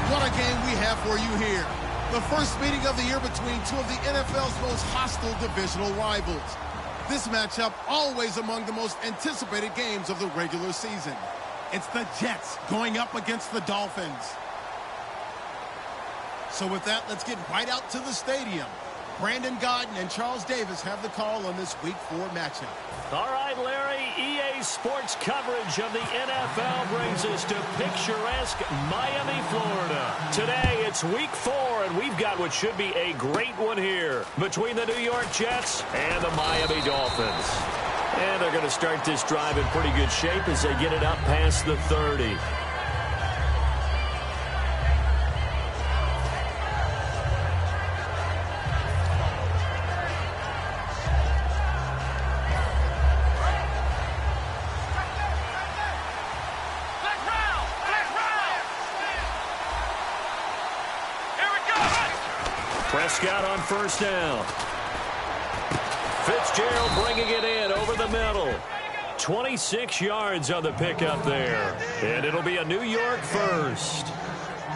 What a game we have for you here. The first meeting of the year between two of the NFL's most hostile divisional rivals. This matchup always among the most anticipated games of the regular season. It's the Jets going up against the Dolphins. So with that, let's get right out to the stadium. Brandon Godden and Charles Davis have the call on this Week 4 matchup. All right, Larry, EA Sports coverage of the NFL brings us to picturesque Miami, Florida. Today, it's Week 4, and we've got what should be a great one here between the New York Jets and the Miami Dolphins. And they're going to start this drive in pretty good shape as they get it up past the 30. Prescott on first down. Fitzgerald bringing it in over the middle. 26 yards on the pickup there. And it'll be a New York first.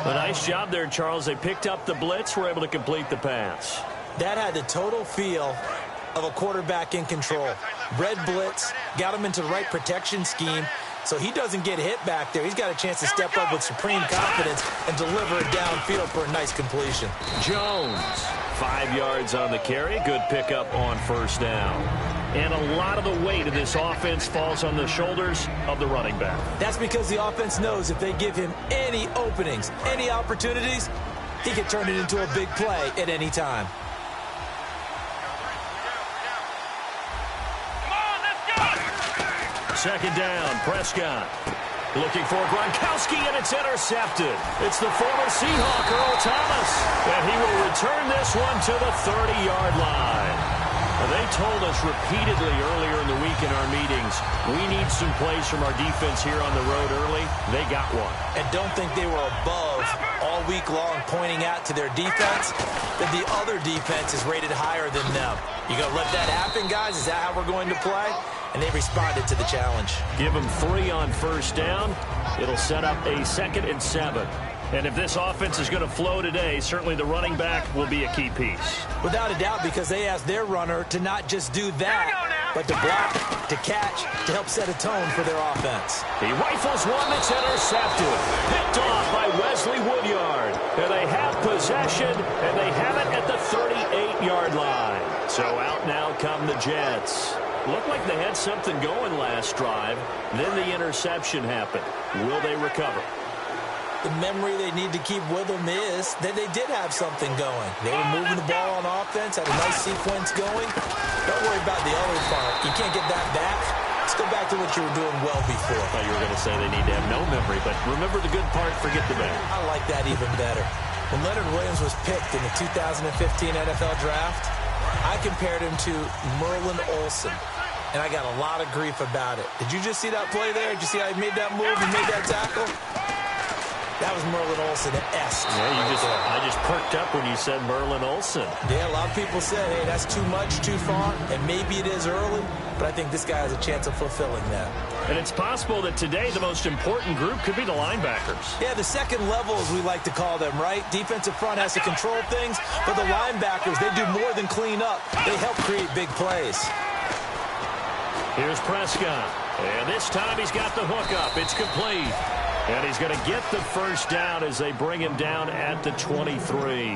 A nice job there, Charles. They picked up the blitz, were able to complete the pass. That had the total feel of a quarterback in control. Red blitz, got him into the right protection scheme, so he doesn't get hit back there. He's got a chance to step up with supreme confidence and deliver it downfield for a nice completion. Jones, 5 yards on the carry. Good pickup on first down. And a lot of the weight of this offense falls on the shoulders of the running back. That's because the offense knows if they give him any openings, any opportunities, he can turn it into a big play at any time. Second down, Prescott. Looking for Gronkowski, and it's intercepted. It's the former Seahawk, Earl Thomas. And he will return this one to the 30-yard line. They told us repeatedly earlier in the week in our meetings, we need some plays from our defense here on the road early. They got one. And don't think they were above all week long pointing out to their defense that the other defense is rated higher than them. You going to let that happen, guys? Is that how we're going to play? And they responded to the challenge. Give them 3 on first down. It'll set up a 2nd and 7. And if this offense is going to flow today, certainly the running back will be a key piece. Without a doubt, because they asked their runner to not just do that, but to block, to catch, to help set a tone for their offense. He rifles one that's intercepted. Picked off by Wesley Woodyard. And they have possession, and they have it at the 38-yard line. So out now come the Jets. Looked like they had something going last drive. Then the interception happened. Will they recover? The memory they need to keep with them is that they did have something going. They were moving the ball on offense, had a nice sequence going. Don't worry about the other part. You can't get that back. Let's go back to what you were doing well before. I thought you were going to say they need to have no memory, but remember the good part, forget the bad. I like that even better. When Leonard Williams was picked in the 2015 NFL Draft, I compared him to Merlin Olsen. And I got a lot of grief about it. Did you just see that play there? Did you see how he made that move and made that tackle? That was Merlin Olsen-esque. Yeah, I just perked up when you said Merlin Olsen. Yeah, a lot of people said, hey, that's too much, too far, and maybe it is early, but I think this guy has a chance of fulfilling that. And it's possible that today the most important group could be the linebackers. Yeah, the second level, as we like to call them, right? Defensive front has to control things, but the linebackers, they do more than clean up. They help create big plays. Here's Prescott. And this time he's got the hook up. It's complete. And he's going to get the first down as they bring him down at the 23.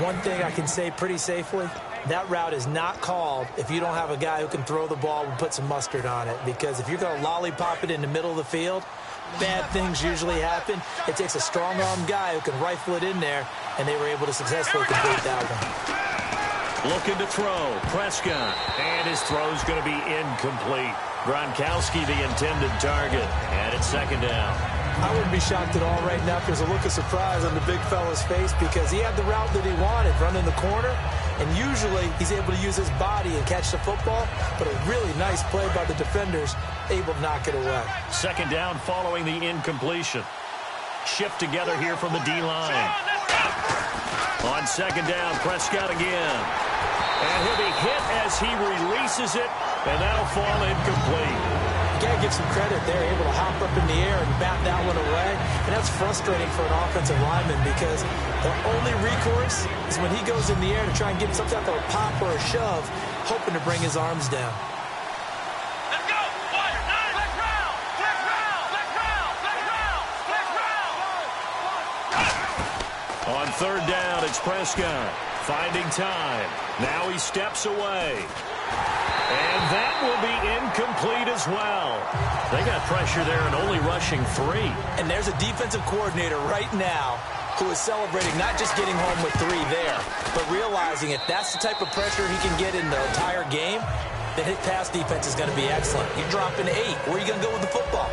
One thing I can say pretty safely, that route is not called if you don't have a guy who can throw the ball and put some mustard on it. Because if you're going to lollipop it in the middle of the field, bad things usually happen. It takes a strong-arm guy who can rifle it in there, and they were able to successfully complete that one. Looking to throw, Prescott, and his throw's going to be incomplete. Gronkowski the intended target, and it's second down. I wouldn't be shocked at all right now if there's a look of surprise on the big fella's face because he had the route that he wanted, running the corner, and usually he's able to use his body and catch the football, but a really nice play by the defenders, able to knock it away. Second down following the incompletion. Shift together here from the D-line. On second down, Prescott again. And he'll be hit as he releases it, and that'll fall incomplete. You got to give some credit. They're able to hop up in the air and bat that one away. And that's frustrating for an offensive lineman because the only recourse is when he goes in the air to try and get some type of a pop or a shove, hoping to bring his arms down. Let's go! Fire! Black round! Black round! Black round! Black round! Black round! On third down, it's Prescott. Finding time. Now he steps away. And that will be incomplete as well. They got pressure there and only rushing 3. And there's a defensive coordinator right now who is celebrating not just getting home with 3 there, but realizing if that's the type of pressure he can get in the entire game, then his pass defense is going to be excellent. You're dropping 8. Where are you going to go with the football?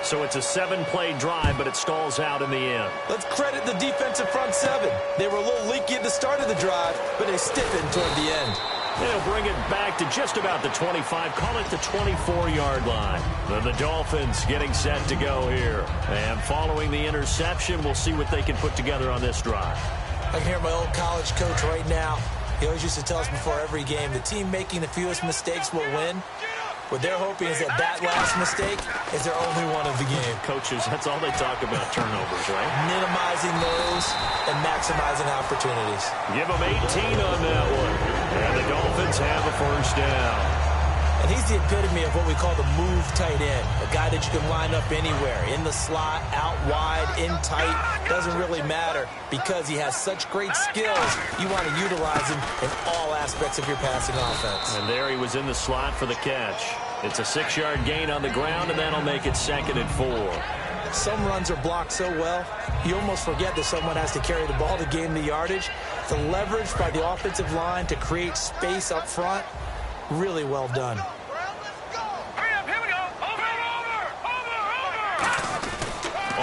So it's a 7-play drive, but it stalls out in the end. Let's credit the defensive front 7. They were a little leaky at the start of the drive, but they stiffened toward the end. They'll bring it back to just about the 25, call it the 24-yard line. The Dolphins getting set to go here. And following the interception, we'll see what they can put together on this drive. I can hear my old college coach right now. He always used to tell us before every game, the team making the fewest mistakes will win. What they're hoping is that last mistake is their only one of the game. Coaches, that's all they talk about, turnovers, right? Minimizing those and maximizing opportunities. Give them 18 on that one. And the Dolphins have a first down. And he's the epitome of what we call the move tight end. A guy that you can line up anywhere. In the slot, out wide, in tight. Doesn't really matter because he has such great skills. You want to utilize him in all aspects of your passing offense. And there he was in the slot for the catch. It's a 6-yard gain on the ground, and that'll make it 2nd and 4. Some runs are blocked so well, you almost forget that someone has to carry the ball to gain the yardage. The leverage by the offensive line to create space up front, really well done. Hurry up, here we go! Over!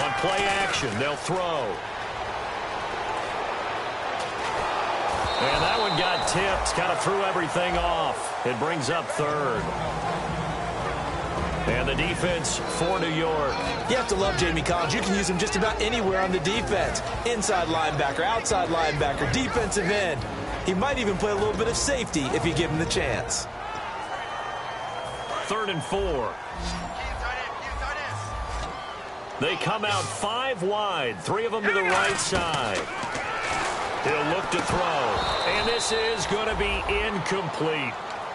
On play action, they'll throw. And that one got tipped, kind of threw everything off. It brings up 3rd. And the defense for New York. You have to love Jamie Collins. You can use him just about anywhere on the defense. Inside linebacker, outside linebacker, defensive end. He might even play a little bit of safety if you give him the chance. 3rd and 4. They come out 5 wide, 3 of them to the right side. He'll look to throw. And this is going to be incomplete.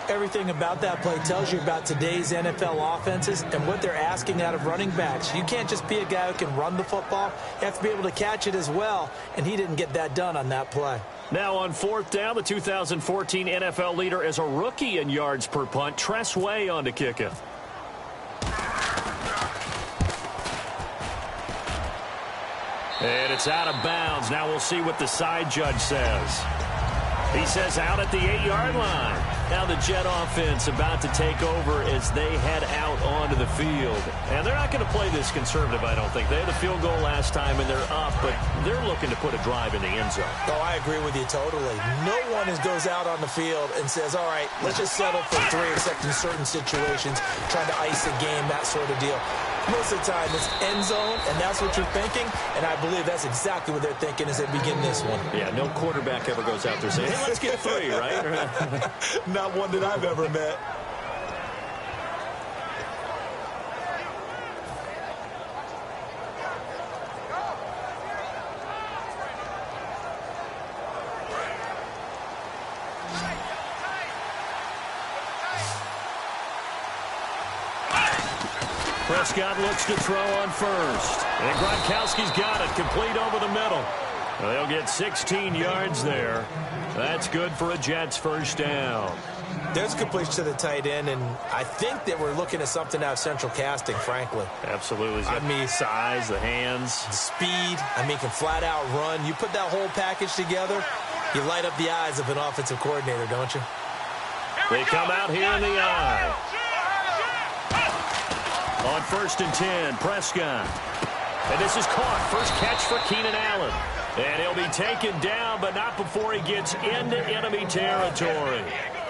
Everything about that play tells you about today's NFL offenses and what they're asking out of running backs. You can't just be a guy who can run the football. You have to be able to catch it as well, and he didn't get that done on that play. Now on 4th down, the 2014 NFL leader as a rookie in yards per punt, Tress Way on to kick it. And it's out of bounds. Now we'll see what the side judge says. He says out at the 8-yard line. Now the Jet offense about to take over as they head out onto the field. And they're not going to play this conservative, I don't think. They had a field goal last time, and they're up, but they're looking to put a drive in the end zone. Oh, I agree with you totally. No one goes out on the field and says, all right, let's just settle for 3, except in certain situations, trying to ice a game, that sort of deal. Most of the time, it's end zone, and that's what you're thinking, and I believe that's exactly what they're thinking as they begin this one. Yeah, no quarterback ever goes out there saying, hey, let's get 3, right? Not one that I've ever met. Prescott looks to throw on first. And Gronkowski's got it, complete over the middle. They'll get 16 yards there. That's good for a Jets first down. There's a completion to the tight end, and I think that we're looking at something out of central casting, frankly. Absolutely. I mean, size, the hands. The speed. I mean, can flat out run. You put that whole package together, you light up the eyes of an offensive coordinator, don't you? They come out here in the eye. On 1st and 10, Prescott. And this is caught. First catch for Keenan Allen. And he'll be taken down, but not before he gets into enemy territory.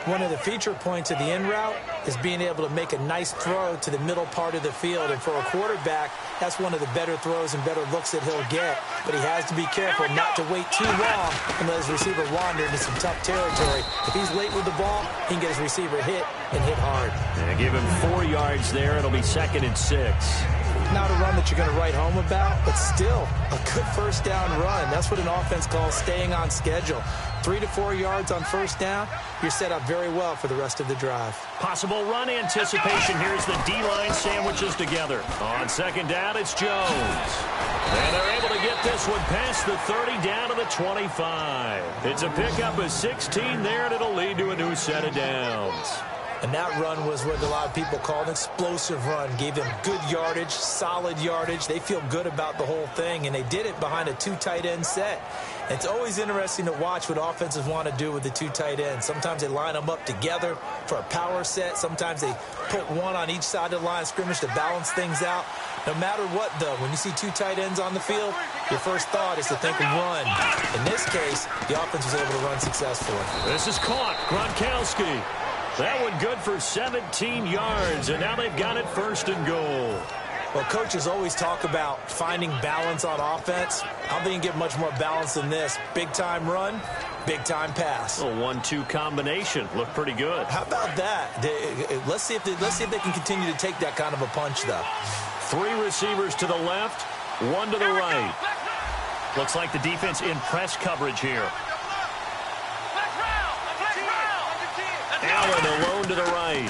one of the feature points of the in route is being able to make a nice throw to the middle part of the field. And for a quarterback, that's one of the better throws and better looks that he'll get. But he has to be careful not to wait too long and let his receiver wander into some tough territory. If he's late with the ball, he can get his receiver hit and hit hard. And give him 4 yards there. It'll be 2nd and 6. Not a run that you're going to write home about, but still a good first down run. That's what an offense calls staying on schedule. 3 to 4 yards on first down, you're set up very well for the rest of the drive. Possible run anticipation. Here's the D-line sandwiches together. On 2nd down, it's Jones. And they're able to get this one past the 30 down to the 25. It's a pickup of 16 there, and it'll lead to a new set of downs. And that run was what a lot of people call an explosive run. Gave them good yardage, solid yardage. They feel good about the whole thing, and they did it behind a 2 tight end set. It's always interesting to watch what offenses want to do with the 2 tight ends. Sometimes they line them up together for a power set. Sometimes they put one on each side of the line of scrimmage to balance things out. No matter what, though, when you see 2 tight ends on the field, your first thought is to think run. In this case, the offense was able to run successfully. This is caught. Gronkowski. That one good for 17 yards, and now they've got it 1st and goal. Well, coaches always talk about finding balance on offense. I don't think you can get much more balance than this. Big-time run, big-time pass. A 1-2 combination. Looked pretty good. How about that? Let's see if they can continue to take that kind of a punch, though. 3 receivers to the left, 1 to the right. Looks like the defense in press coverage here. Allen alone to the right.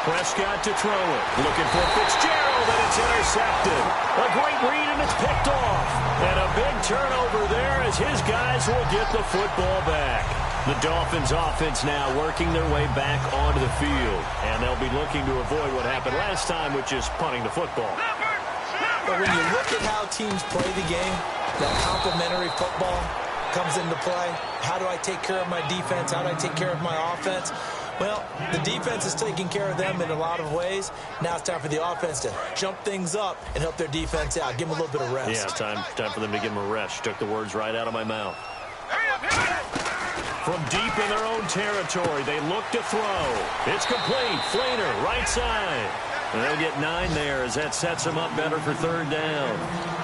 Prescott to throw it. Looking for Fitzgerald, and it's intercepted. A great read, and it's picked off. And a big turnover there as his guys will get the football back. The Dolphins offense now working their way back onto the field. And they'll be looking to avoid what happened last time, which is punting the football. But when you look at how teams play the game, that complementary football comes into play. How do I take care of my defense? How do I take care of my offense? Well, the defense is taking care of them in a lot of ways. Now it's time for the offense to jump things up and help their defense out. Give them a little bit of rest. Yeah, time for them to give them a rest. Took the words right out of my mouth. From deep in their own territory, they look to throw. It's complete. Flainer, right side. And they'll get 9 there as that sets them up better for 3rd down.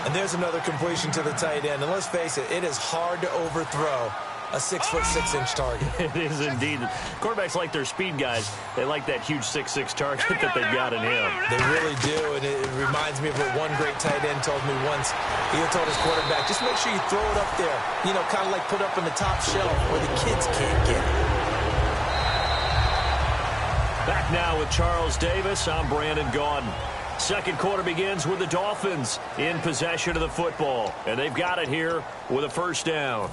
And there's another completion to the tight end. And let's face it, it is hard to overthrow a 6'6" target. It is indeed. Quarterbacks like their speed guys. They like that huge 6'6" target that they've got in him. They really do, and it reminds me of what one great tight end told me once. He told his quarterback, just make sure you throw it up there. You know, kind of like put up on the top shelf where the kids can't get it. Back now with Charles Davis. I'm Brandon Gaudin. 2nd quarter begins with the Dolphins in possession of the football. And they've got it here with a 1st down.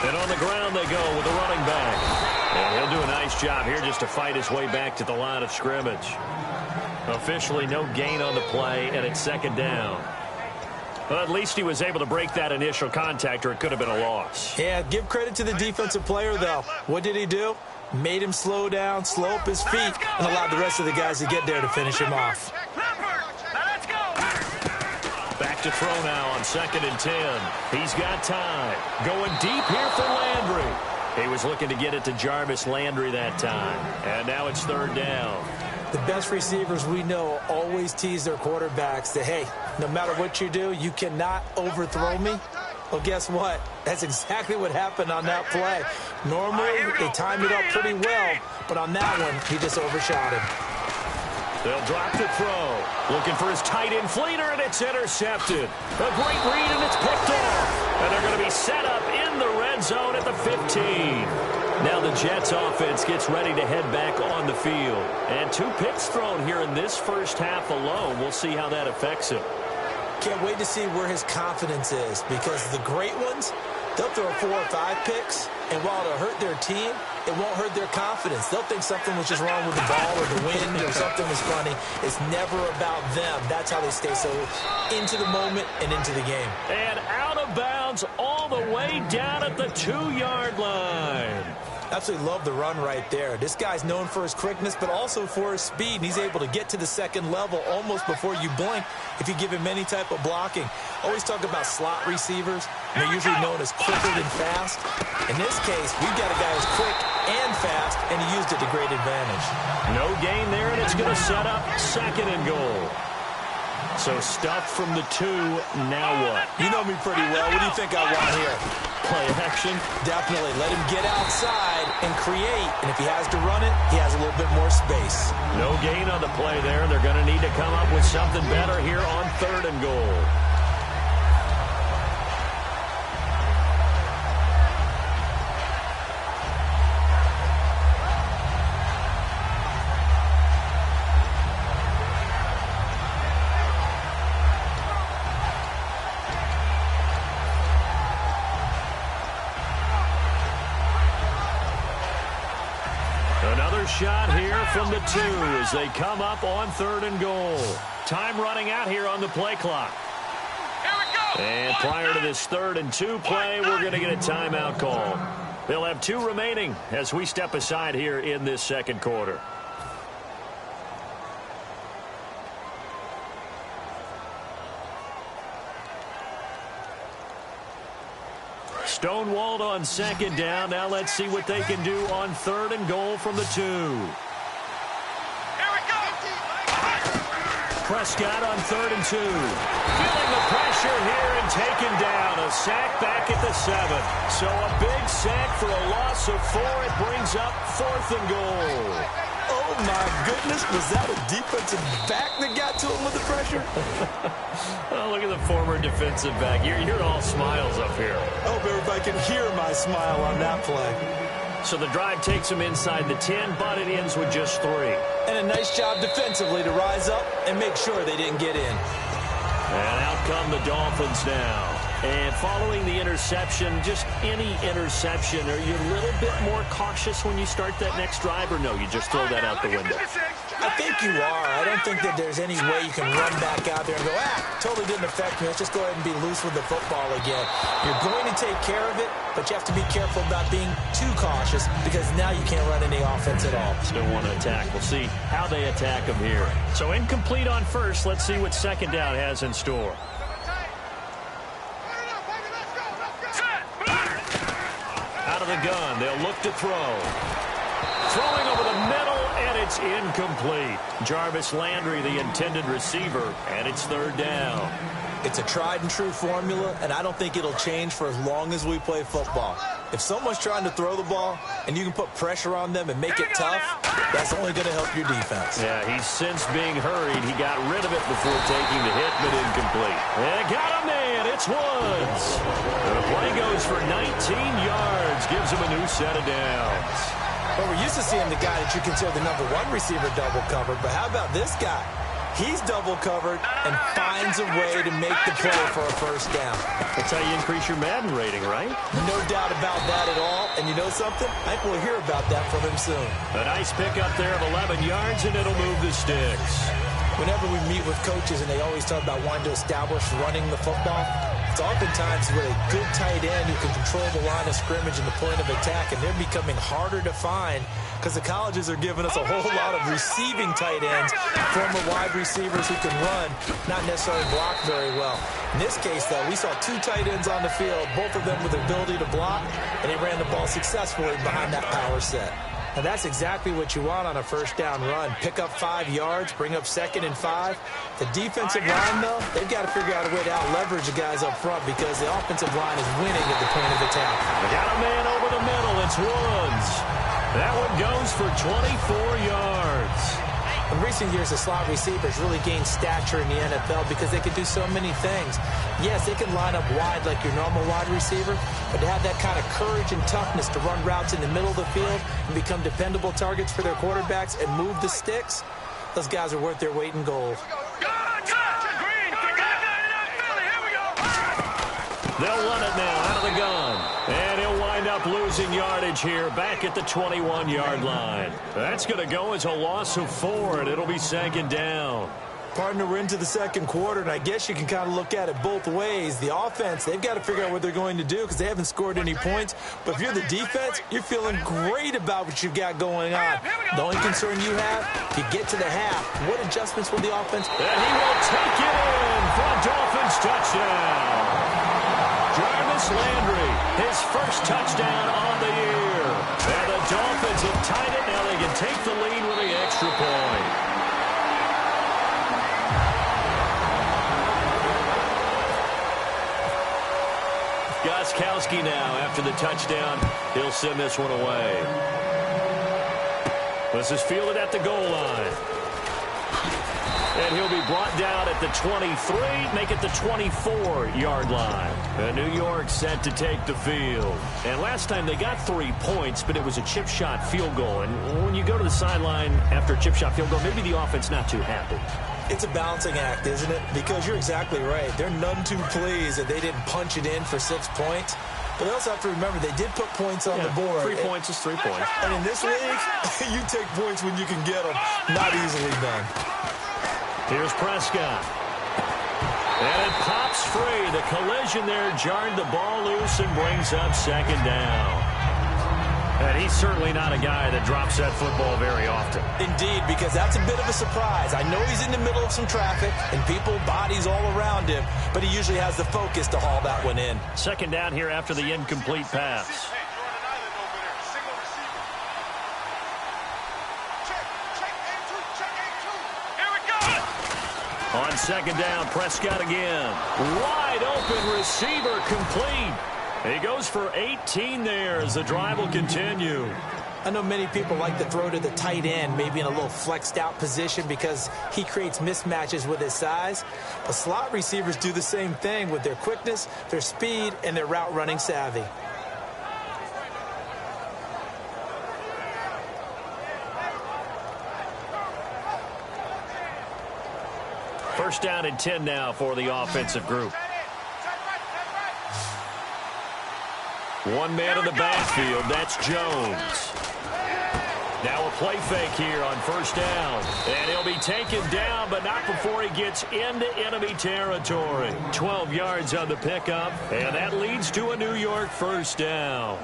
And on the ground they go with the running back. And he'll do a nice job here just to fight his way back to the line of scrimmage. Officially no gain on the play, and it's 2nd down. Well, at least he was able to break that initial contact, or it could have been a loss. Yeah, give credit to the defensive player, though. What did he do? Made him slow down, slow up his feet, and allowed the rest of the guys to get there to finish him off. Back to throw now on 2nd and 10. He's got time. Going deep here for Landry. He was looking to get it to Jarvis Landry that time. And now it's 3rd down. The best receivers we know always tease their quarterbacks that, hey, no matter what you do, you cannot overthrow me. Well, guess what? That's exactly what happened on that play. Normally, they timed it up pretty well, but on that one, he just overshot him. They'll drop the throw. Looking for his tight end Fleeter, and it's intercepted. A great read, and it's picked off. And they're going to be set up in the red zone at the 15. Now the Jets offense gets ready to head back on the field. And 2 picks thrown here in this first half alone. We'll see how that affects him. Can't wait to see where his confidence is, because the great ones, they'll throw 4 or 5 picks, and while it'll hurt their team, it won't hurt their confidence. They'll think something was just wrong with the ball or the wind or something was funny. It's never about them. That's how they stay so into the moment and into the game. And out of bounds all the way down at the 2-yard line. Absolutely love the run right there. This guy's known for his quickness, but also for his speed. And he's able to get to the second level almost before you blink if you give him any type of blocking. Always talk about slot receivers. They're usually known as quicker than fast. In this case, we've got a guy who's quick and fast, and he used it to great advantage. No gain there, and it's going to set up second and goal. So stuffed from the 2, now what? You know me pretty well. What do you think I want here? Play action? Definitely. Let him get outside and create. And if he has to run it, he has a little bit more space. No gain on the play there. They're going to need to come up with something better here on 3rd and goal. Another shot here from the 2 as they come up on 3rd and goal. Time running out here on the play clock. Here we go. And prior to this 3rd and 2 play, we're going to get a timeout call. They'll have 2 remaining as we step aside here in this second quarter. Stonewalled on 2nd down. Now let's see what they can do on 3rd and goal from the 2. Here we go. Prescott on 3rd and 2. Feeling the pressure here and taken down. A sack back at the 7. So a big sack for a loss of 4. It brings up 4th and goal. Oh, my goodness. Was that a defensive back that got to him with the pressure? Oh, look at the former defensive back. You're all smiles up here. I hope everybody can hear my smile on that play. So the drive takes them inside the 10, but it ends with just 3. And a nice job defensively to rise up and make sure they didn't get in. And out come the Dolphins now. And following the interception, just any interception, are you a little bit more cautious when you start that next drive, or no, you just throw that out the window? I think you are. I don't think that there's any way you can run back out there and go, totally didn't affect me. Let's just go ahead and be loose with the football again. You're going to take care of it, but you have to be careful about being too cautious because now you can't run any offense at all. Still want to attack. We'll see how they attack them here. So incomplete on 1st. Let's see what 2nd down has in store. Out of the gun, they'll look to throw. Throwing over the middle, and it's incomplete. Jarvis Landry, the intended receiver, and it's 3rd down. It's a tried-and-true formula, and I don't think it'll change for as long as we play football. If someone's trying to throw the ball and you can put pressure on them and make it tough, that's only going to help your defense. Yeah, he's since being hurried. He got rid of it before taking the hit, but incomplete. And got a man. It's Woods. And the play goes for 19 yards. Gives him a new set of downs. Well, we're used to seeing the guy that you consider the #1 receiver double covered, but how about this guy? He's double covered and finds a way to make the play for a 1st down. That's how you increase your Madden rating, right? No doubt about that at all. And you know something? I think we'll hear about that from him soon. A nice pickup there of 11 yards, and it'll move the sticks. Whenever we meet with coaches and they always talk about wanting to establish running the football, it's oftentimes with a good tight end who can control the line of scrimmage and the point of attack, and they're becoming harder to find because the colleges are giving us a whole lot of receiving tight ends, former wide receivers who can run, not necessarily block very well. In this case, though, we saw 2 tight ends on the field, both of them with the ability to block, and they ran the ball successfully behind that power set. And that's exactly what you want on a 1st down run. Pick up 5 yards, bring up 2nd and 5. The defensive line, though, they've got to figure out a way to out-leverage the guys up front because the offensive line is winning at the point of attack. They got a man over the middle. It's Woods. That one goes for 24 yards. In recent years, the slot receivers really gained stature in the NFL because they can do so many things. Yes, they can line up wide like your normal wide receiver, but to have that kind of courage and toughness to run routes in the middle of the field and become dependable targets for their quarterbacks and move the sticks, those guys are worth their weight in gold. They'll run it now out of the gun. And he'll wind up losing yardage here back at the 21-yard line. That's going to go as a loss of 4, and it'll be 2nd down. Partner, we're into the second quarter, and I guess you can kind of look at it both ways. The offense, they've got to figure out what they're going to do because they haven't scored any points. But if you're the defense, you're feeling great about what you've got going on. The only concern you have, if you get to the half, what adjustments will the offense? And he will take it in for a Dolphins touchdown. Jarvis Landry, his first touchdown on the year. And the Dolphins have tied it. Now they can take the lead with the extra point. Gostkowski now after the touchdown. He'll send this one away. This is fielded at the goal line. And he'll be brought down at the 23, make it the 24-yard line. And New York set to take the field. And last time they got 3 points, but it was a chip shot field goal. And when you go to the sideline after a chip shot field goal, maybe the offense not too happy. It's a balancing act, isn't it? Because you're exactly right. They're none too pleased that they didn't punch it in for 6 points. But they also have to remember they did put points on the board. 3 points is 3 points. And in this league, you take points when you can get them. Not easily done. Here's Prescott. And it pops free. The collision there jarred the ball loose and brings up second down. And he's certainly not a guy that drops that football very often. Indeed, because that's a bit of a surprise. I know he's in the middle of some traffic and people, bodies all around him, but he usually has the focus to haul that one in. Second down here after the incomplete pass. On second down, Prescott again. Wide open receiver complete. He goes for 18 there as the drive will continue. I know many people like to throw to the tight end, maybe in a little flexed out position because he creates mismatches with his size. But slot receivers do the same thing with their quickness, their speed, and their route running savvy. First down and 10 now for the offensive group. One man in the backfield, that's Jones. Now a play fake here on first down. And he'll be taken down, but not before he gets into enemy territory. 12 yards on the pickup, and that leads to a New York first down.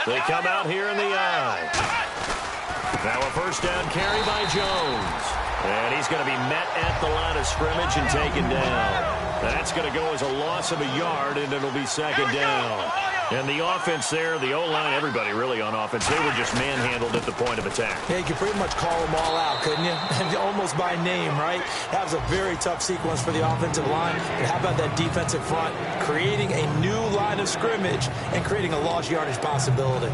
They come out here in the eye. Now a first down carry by Jones. And he's going to be met at the line of scrimmage and taken down. That's going to go as a loss of a yard, and it'll be second down. And the offense there, the O-line, everybody really on offense, they were just manhandled at the point of attack. Yeah, you could pretty much call them all out, couldn't you? Almost by name, right? That was a very tough sequence for the offensive line. But how about that defensive front creating a new line of scrimmage and creating a lost yardage possibility?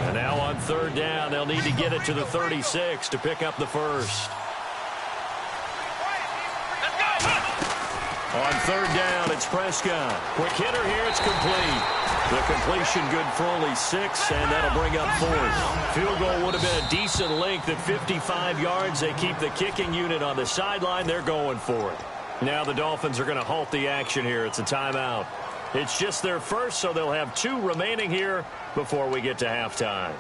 And now on third down, they'll need to get it to the 36 to pick up the first. On third down, it's Prescott. Quick hitter here, it's complete. The completion good for only 6, and that'll bring up fourth. Field goal would have been a decent length at 55 yards. They keep the kicking unit on the sideline. They're going for it. Now the Dolphins are going to halt the action here. It's a timeout. It's just their first, so they'll have 2 remaining here before we get to halftime.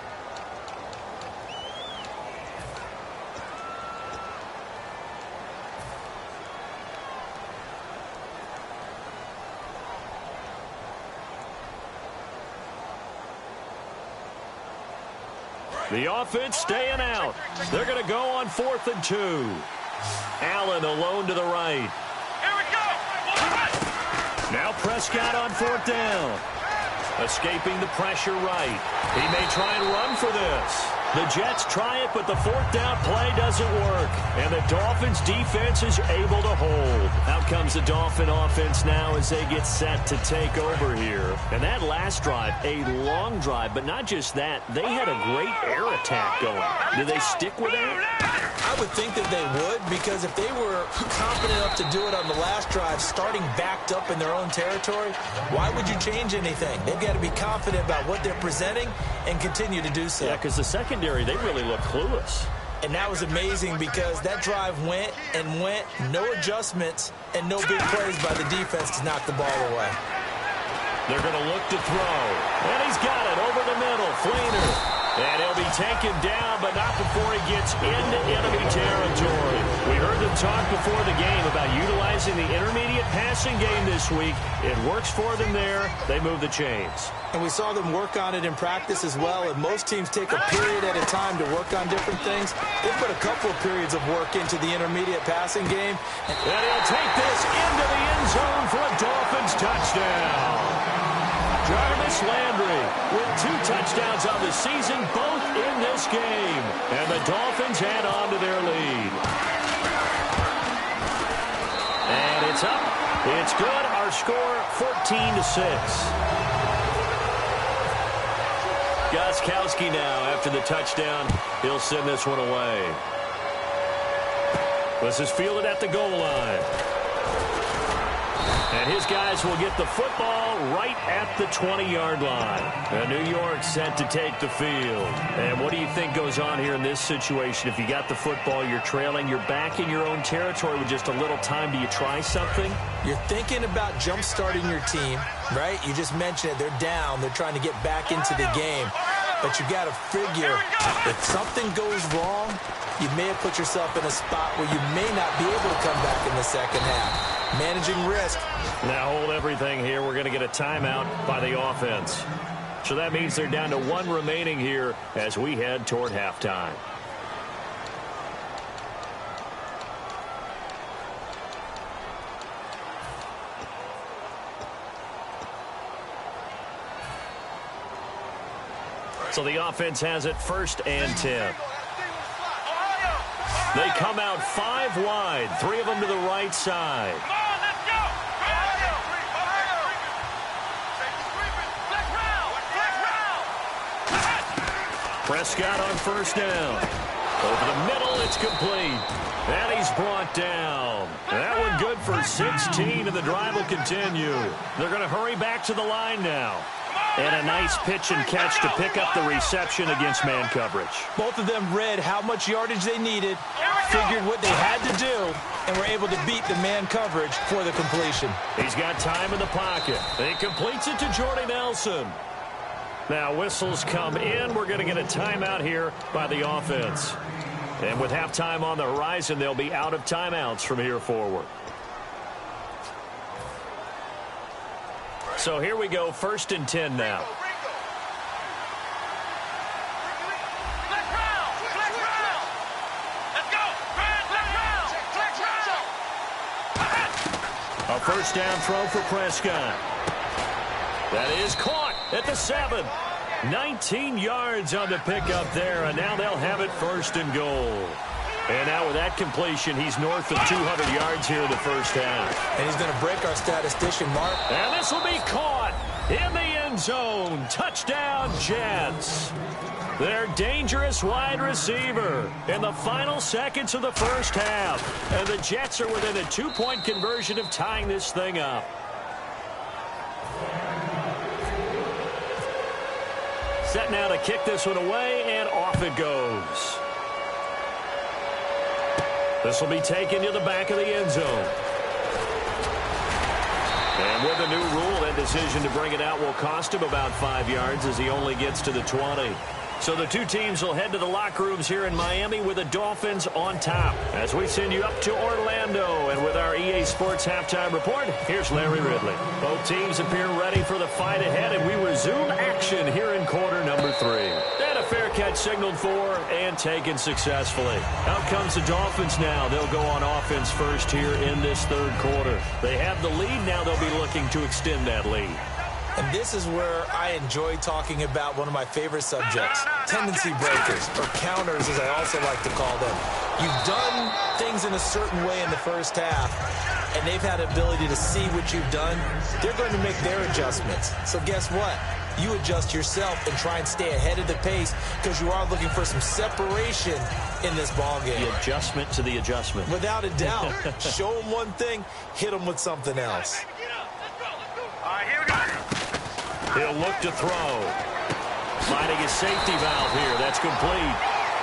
The offense staying out. They're going to go on 4th and 2. Allen alone to the right. Here we go. Now Prescott on 4th down. Escaping the pressure right. He may try and run for this. The Jets try it, but the 4th down play doesn't work. And the Dolphins defense is able to hold. Out comes the Dolphin offense now as they get set to take over here. And that last drive, a long drive, but not just that. They had a great air attack going. Do they stick with that? I would think that they would, because if they were confident enough to do it on the last drive, starting backed up in their own territory, why would you change anything? They've got to be confident about what they're presenting and continue to do so. Yeah, because the secondary, they really look clueless. And that was amazing because that drive went and went, no adjustments and no big plays by the defense to knock the ball away. They're going to look to throw. And he's got it over the middle. Fleener. And he'll be taken down, but not before he gets into enemy territory. We heard them talk before the game about utilizing the intermediate passing game this week. It works for them there. They move the chains. And we saw them work on it in practice as well. And most teams take a period at a time to work on different things. They put a couple of periods of work into the intermediate passing game. And he'll take this into the end zone for a Dolphins touchdown. Jarvis Landry with 2 touchdowns on the season, both in this game. And the Dolphins add on to their lead. And it's up. It's good. Our score, 14-6. Gostkowski now after the touchdown. He'll send this one away. This is fielded at the goal line. And his guys will get the football right at the 20-yard line. And New York set to take the field. And what do you think goes on here in this situation? If you got the football, you're trailing, you're back in your own territory with just a little time. Do you try something? You're thinking about jump-starting your team, right? You just mentioned it. They're down. They're trying to get back into the game. But you got to figure if something goes wrong, you may have put yourself in a spot where you may not be able to come back in the second half. Managing risk. Now hold everything here. We're going to get a timeout by the offense. So that means they're down to 1 remaining here as we head toward halftime. So the offense has it 1st and 10. They come out 5 wide, 3 of them to the right side. Come on, let's go! Ohio! Prescott on 1st down. Over the middle, it's complete. And he's brought down. That one good for 16, and the drive will continue. They're going to hurry back to the line now. And a nice pitch and catch to pick up the reception against man coverage. Both of them read how much yardage they needed, figured what they had to do, and were able to beat the man coverage for the completion. He's got time in the pocket. He completes it to Jordy Nelson. Now whistles come in. We're going to get a timeout here by the offense. And with halftime on the horizon, they'll be out of timeouts from here forward. So here we go, 1st and 10 now. A 1st down throw for Prescott. That is caught at the 7. 19 yards on the pickup there, and now they'll have it 1st and goal. And now with that completion, he's north of 200 yards here in the 1st half. And he's going to break our statistician, Mark. And this will be caught in the end zone. Touchdown, Jets. Their dangerous wide receiver in the final seconds of the 1st half. And the Jets are within a 2-point conversion of tying this thing up. Set now to kick this one away, and off it goes. This will be taken to the back of the end zone. And with a new rule, that decision to bring it out will cost him about 5 yards as he only gets to the 20. So the 2 teams will head to the locker rooms here in Miami with the Dolphins on top. As we send you up to Orlando, and with our EA Sports Halftime Report, here's Larry Ridley. Both teams appear ready for the fight ahead, and we resume action here in quarter number 3. And a fair catch signaled for and taken successfully. Out comes the Dolphins now. They'll go on offense first here in this 3rd quarter. They have the lead. Now they'll be looking to extend that lead. And this is where I enjoy talking about one of my favorite subjects, tendency breakers, or counters as I also like to call them. You've done things in a certain way in the 1st half, and they've had the ability to see what you've done. They're going to make their adjustments. So guess what? You adjust yourself and try and stay ahead of the pace because you are looking for some separation in this ballgame. The adjustment to the adjustment. Without a doubt. Show them one thing, hit them with something else. All right, here we go. He'll look to throw. Finding his safety valve here. That's complete.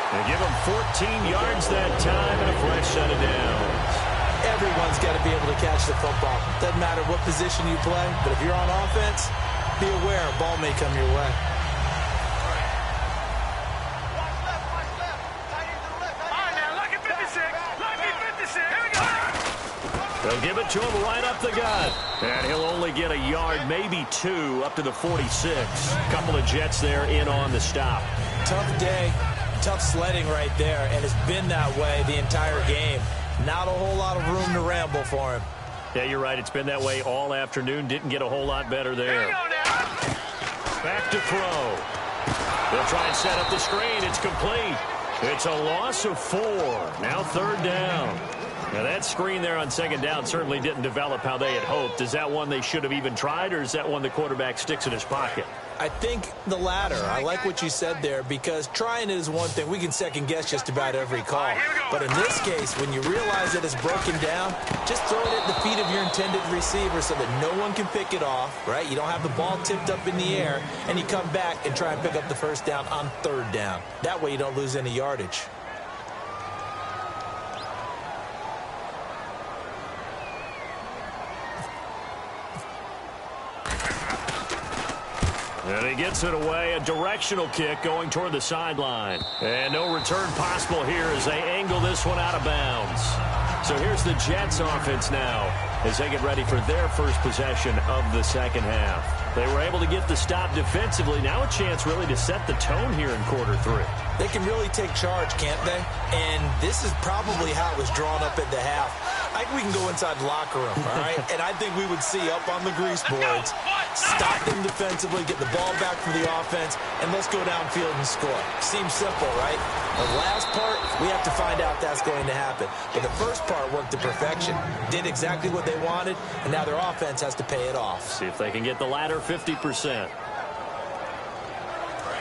They give him 14 yards that time and a fresh set of downs. Everyone's got to be able to catch the football. Doesn't matter what position you play, but if you're on offense, be aware a ball may come your way. They'll give it to him right up the gut. And he'll only get a yard, maybe two, up to the 46. A couple of Jets there in on the stop. Tough day, tough sledding right there, and it's been that way the entire game. Not a whole lot of room to ramble for him. Yeah, you're right. It's been that way all afternoon. Didn't get a whole lot better there. Back to throw. They'll try and set up the screen. It's complete. It's a loss of 4. Now third down. Now, that screen there on second down certainly didn't develop how they had hoped. Is that one they should have even tried, or is that one the quarterback sticks in his pocket? I think the latter. I like what you said there, because trying it is one thing. We can second-guess just about every call. But in this case, when you realize that it's broken down, just throw it at the feet of your intended receiver so that no one can pick it off, right? You don't have the ball tipped up in the air, and you come back and try and pick up the first down on third down. That way you don't lose any yardage. And he gets it away, a directional kick going toward the sideline. And no return possible here as they angle this one out of bounds. So here's the Jets offense now as they get ready for their first possession of the second half. They were able to get the stop defensively. Now a chance really to set the tone here in quarter 3. They can really take charge, can't they? And this is probably how it was drawn up at the half. I think we can go inside the locker room, all right? And I think we would see up on the grease boards, stop them defensively, get the ball back for the offense, and let's go downfield and score. Seems simple, right? The last part, we have to find out that's going to happen. But the first part worked to perfection. Did exactly what they wanted, and now their offense has to pay it off. See if they can get the latter 50%.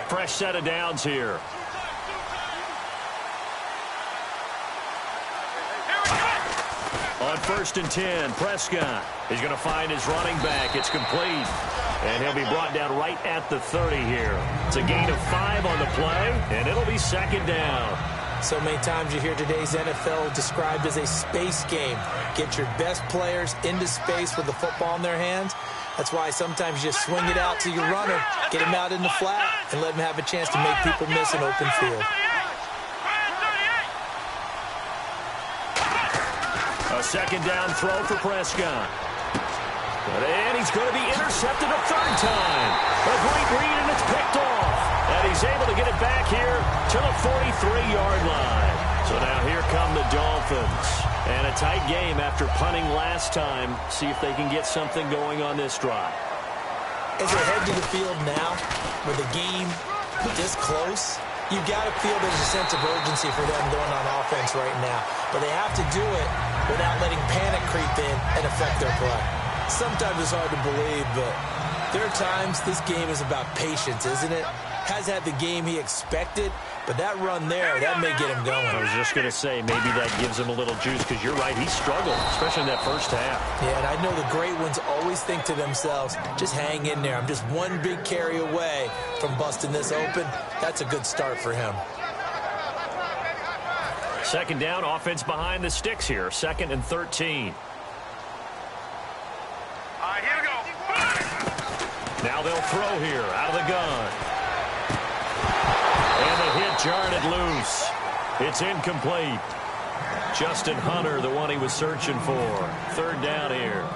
Fresh set of downs here. On 1st and 10, Prescott is going to find his running back. It's complete. And he'll be brought down right at the 30 here. It's a gain of 5 on the play, and it'll be second down. So many times you hear today's NFL described as a space game. Get your best players into space with the football in their hands. That's why sometimes you just swing it out to your runner, get him out in the flat, and let him have a chance to make people miss an open field. A second down throw for Prescott. And he's going to be intercepted a third time. A great read, and it's picked off. And he's able to get it back here to the 43-yard line. So now here come the Dolphins. And a tight game after punting last time. See if they can get something going on this drive. As they head to the field now, with the game this close, you've got to feel there's a sense of urgency for them going on offense right now. But they have to do it without letting panic creep in and affect their play. Sometimes it's hard to believe, but there are times this game is about patience, isn't it? Has had the game he expected, but that run there, that may get him going. I was just going to say, maybe that gives him a little juice, because you're right, he struggled, especially in that first half. Yeah, and I know the great ones always think to themselves, just hang in there. I'm just one big carry away from busting this open. That's a good start for him. Second down, offense behind the sticks here. 2nd and 13. All right, here we go. Now they'll throw here out of the gun. And the hit jarred it loose. It's incomplete. Justin Hunter, the one he was searching for. Third down here.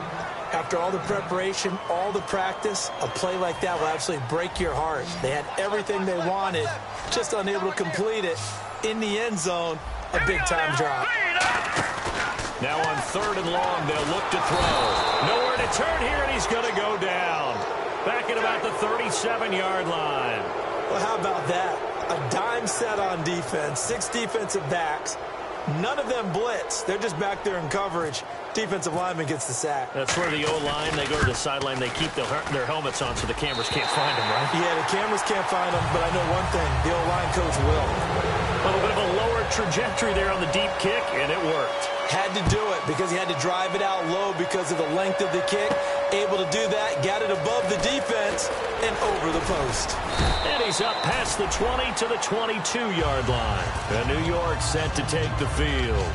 After all the preparation, all the practice, a play like that will absolutely break your heart. They had everything they wanted, just unable to complete it. In the end zone, a big-time drop. Now on 3rd and long, they'll look to throw. Nowhere to turn here, and he's going to go down. Back at about the 37-yard line. Well, how about that? A dime set on defense, 6 defensive backs. None of them blitz. They're just back there in coverage. Defensive lineman gets the sack. That's where the O-line, they go to the sideline, they keep their helmets on so the cameras can't find them, right? Yeah, the cameras can't find them, but I know one thing. The O-line coach will. A little bit of a lower trajectory there on the deep kick, and it worked. Had to do it because he had to drive it out low because of the length of the kick. Able to do that, got it above the defense, and over the post. And he's up past the 20 to the 22-yard line. And New York set to take the field.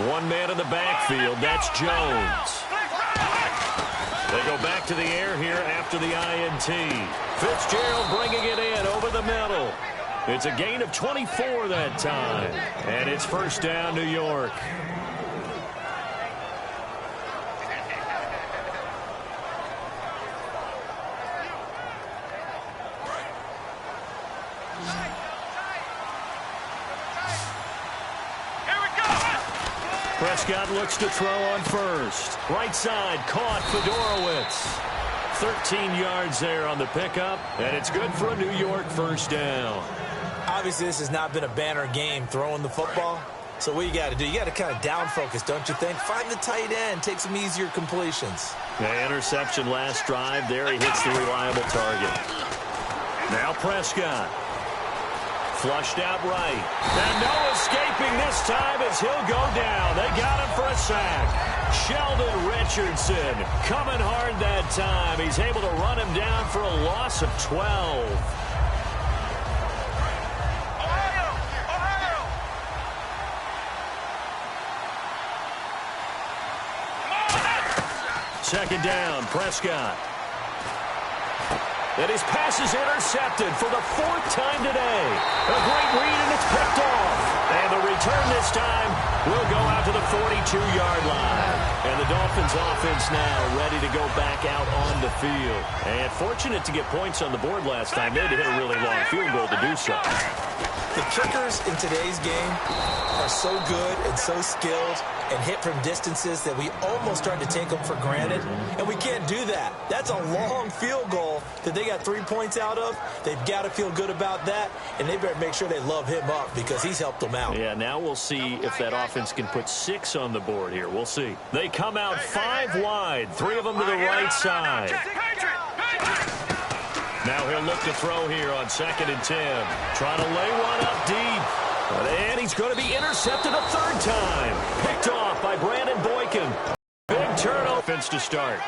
One man in the backfield, that's Jones. They go back to the air here after the INT. Fitzgerald bringing it in over the middle. It's a gain of 24 that time. And it's first down, New York. Prescott looks to throw on first. Right side, caught Fedorowicz. 13 yards there on the pickup, and it's good for a New York first down. Obviously, this has not been a banner game throwing the football. So what you got to do, you got to kind of down focus, don't you think? Find the tight end, take some easier completions. The interception last drive. There he hits the reliable target. Now Prescott. Flushed out right. And no escaping this time as he'll go down. They got him for a sack. Sheldon Richardson coming hard that time. He's able to run him down for a loss of 12. Second down, Prescott. And his pass is intercepted for the fourth time today. A great read, and it's picked off. And the return this time will go out to the 42-yard line. And the Dolphins offense now ready to go back out on the field. And fortunate to get points on the board last time. They had to hit a really long field goal to do so. The kickers in today's game are so good and so skilled and hit from distances that we almost start to take them for granted, and we can't do that. That's a long field goal that they got 3 points out of. They've got to feel good about that, and they better make sure they love him up because he's helped them out. Yeah, now we'll see if that offense can put 6 on the board here. We'll see. They come out 5 wide, 3 of them to the right side. Now he'll look to throw here on 2nd and 10. Trying to lay one up deep. And he's going to be intercepted a third time. Picked off by Brandon Boykin. Big turnover. Offense to start.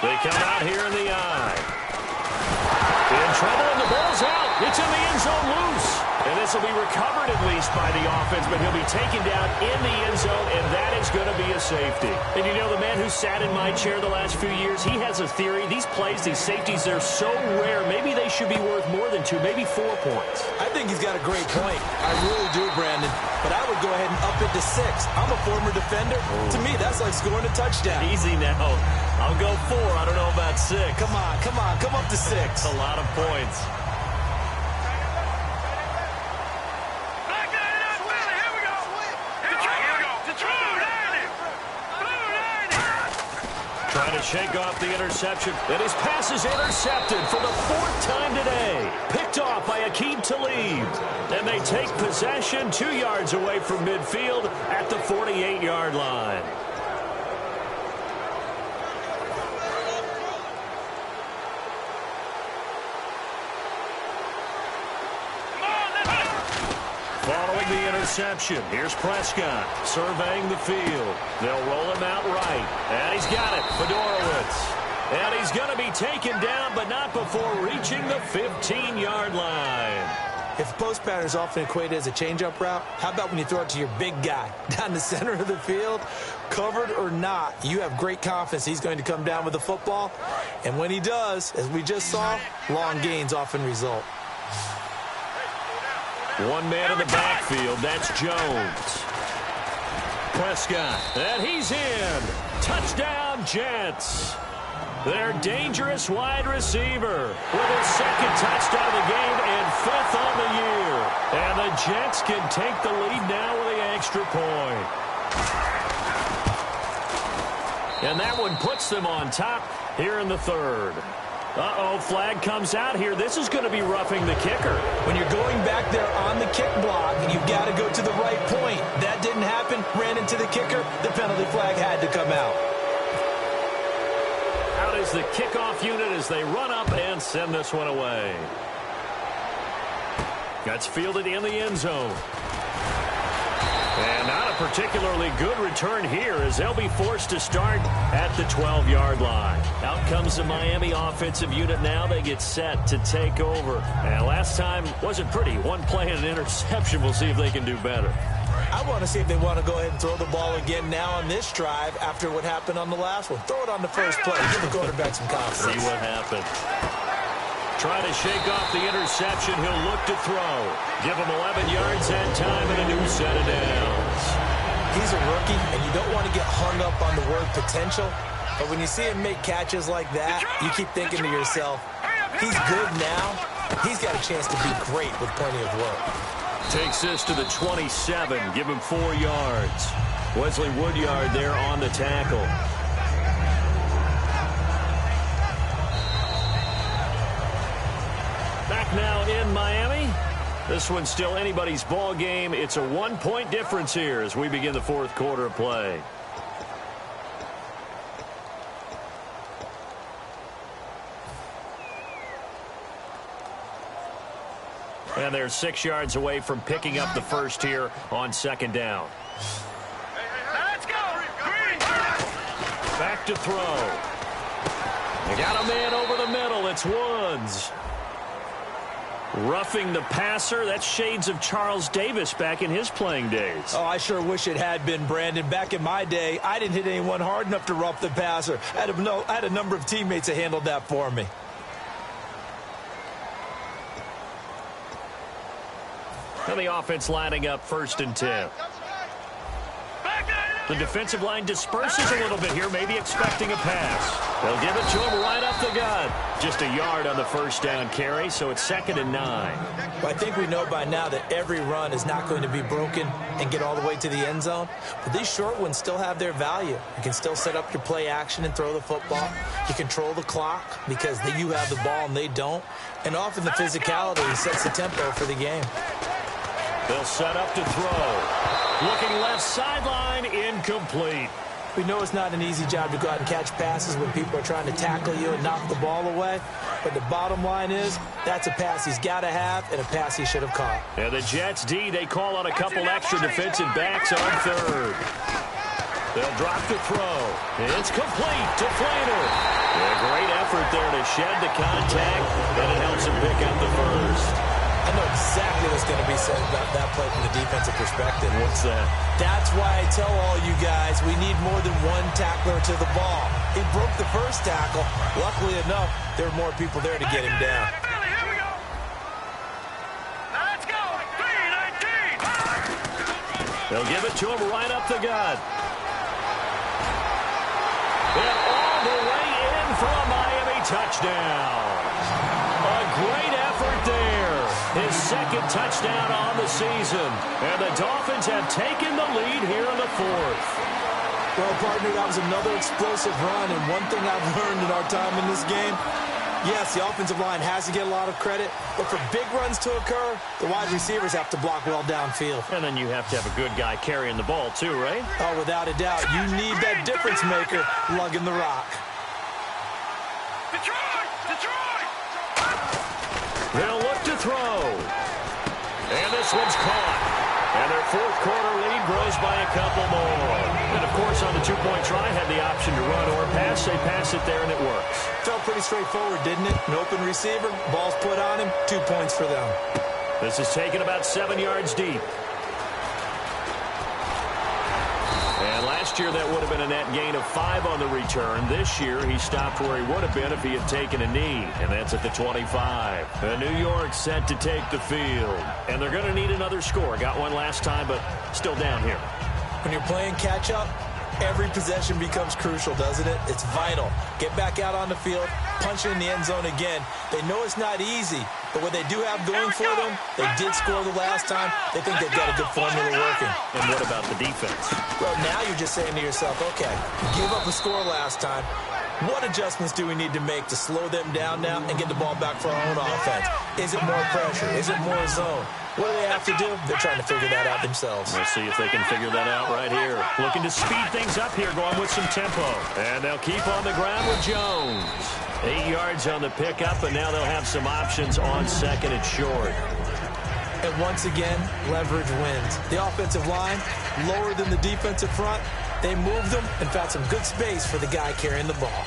They come out here in the eye. In trouble, and the ball's out. It's in the end zone loose. And this will be recovered at least by the offense, but he'll be taken down in the end zone, and that is going to be a safety. And you know, the man who sat in my chair the last few years, he has a theory. These plays, these safeties, they're so rare. Maybe they should be worth more than 2, maybe 4 points. I think he's got a great point. I really do, Brandon. But I would go ahead and up it to 6. I'm a former defender. To me, that's like scoring a touchdown. Easy now. I'll go 4. I don't know about 6. Come on. Come up to 6. That's a lot of points. Trying to shake off the interception. And his pass is intercepted for the 4th time today. Picked off by Aqib Talib. And they take possession 2 yards away from midfield at the 48-yard line. Following the interception, here's Prescott surveying the field. They'll roll him out right. And he's got it, Fedorowicz. And he's going to be taken down, but not before reaching the 15-yard line. If post pattern is often equated as a change-up route, how about when you throw it to your big guy down the center of the field? Covered or not, you have great confidence he's going to come down with the football. And when he does, as we just saw, long gains often result. One man in the backfield, that's Jones. Prescott, and he's in. Touchdown, Jets. Their dangerous wide receiver with his 2nd touchdown of the game and 5th on the year. And the Jets can take the lead now with the extra point. And that one puts them on top here in the 3rd. Uh-oh, flag comes out here. This is going to be roughing the kicker. When you're going back there on the kick block, you've got to go to the right point. That didn't happen. Ran into the kicker. The penalty flag had to come out. Out is the kickoff unit as they run up and send this one away. Gets fielded in the end zone. And not a particularly good return here as they'll be forced to start at the 12-yard line. Out comes the Miami offensive unit now. They get set to take over. And last time wasn't pretty. One play and an interception. We'll see if they can do better. I want to see if they want to go ahead and throw the ball again now on this drive after what happened on the last one. Throw it on the first play. Give the quarterback some confidence. See what happens. Trying to shake off the interception. He'll look to throw. Give him 11 yards that time and a new set of downs. He's a rookie, and you don't want to get hung up on the word potential. But when you see him make catches like that, you keep thinking to yourself, he's good now. He's got a chance to be great with plenty of work. Takes this to the 27. Give him 4 yards. Wesley Woodyard there on the tackle. Back now in Miami. This one's still anybody's ball game. It's a 1-point difference here as we begin the fourth quarter of play. And they're 6 yards away from picking up the first here on second down. Let's go. Back to throw. They got a man over the middle. It's Woods. Roughing the passer. That's shades of Charles Davis back in his playing days. Oh, I sure wish it had been, Brandon. Back in my day, I didn't hit anyone hard enough to rough the passer. I had a number of teammates that handled that for me. And the offense lining up 1st and 10. The defensive line disperses a little bit here, maybe expecting a pass. They'll give it to him right up the gut. Just a yard on the first down carry, so it's 2nd and 9. Well, I think we know by now that every run is not going to be broken and get all the way to the end zone. But these short ones still have their value. You can still set up your play action and throw the football. You control the clock because you have the ball and they don't. And often the physicality sets the tempo for the game. They'll set up to throw. Looking left sideline, incomplete. We know it's not an easy job to go out and catch passes when people are trying to tackle you and knock the ball away. But the bottom line is, that's a pass he's got to have and a pass he should have caught. And the Jets D, they call on a couple extra defensive backs on 3rd. They'll drop the throw. It's complete to Flater. A great effort there to shed the contact, and it helps him pick up the first. I know exactly what's going to be said about that play from the defensive perspective. What's that? That's why I tell all you guys we need more than one tackler to the ball. He broke the first tackle. Luckily enough, there were more people there to get him down. Here we go. Let's go. 3-19. They'll give it to him right up the gut. And all the way in for a Miami touchdown. A great effort there. His 2nd touchdown on the season. And the Dolphins have taken the lead here in the 4th. Well, partner, that was another explosive run. And one thing I've learned in our time in this game, yes, the offensive line has to get a lot of credit. But for big runs to occur, the wide receivers have to block well downfield. And then you have to have a good guy carrying the ball too, right? Oh, without a doubt. You need that difference maker lugging the rock. Detroit! Detroit! They'll look to throw. And this one's caught. And their 4th quarter lead grows by a couple more. And, of course, on the 2-point try, had the option to run or pass. They pass it there, and it works. Felt pretty straightforward, didn't it? An open receiver, ball's put on him, 2 points for them. This is taken about 7 yards deep. And last year, that would have been a net gain of 5 on the return. This year, he stopped where he would have been if he had taken a knee, and that's at the 25. And New York set to take the field. And they're going to need another score. Got one last time, but still down here. When you're playing catch-up, every possession becomes crucial, doesn't it? It's vital. Get back out on the field, punch it in the end zone again. They know it's not easy, but what they do have going for them, they did score the last time. They think they've got a good formula working. And what about the defense? Well, now you're just saying to yourself, okay, give up a score last time. What adjustments do we need to make to slow them down now and get the ball back for our own offense? Is it more pressure? Is it more zone? What do they have to do? They're trying to figure that out themselves. We'll see if they can figure that out right here. Looking to speed things up here, going with some tempo. And they'll keep on the ground with Jones. 8 yards on the pickup, and now they'll have some options on second and short. And once again, leverage wins. The offensive line, lower than the defensive front. They moved them and found some good space for the guy carrying the ball.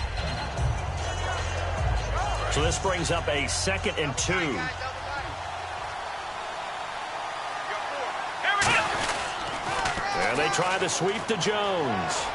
So this brings up a 2nd and 2. And they try to sweep to Jones.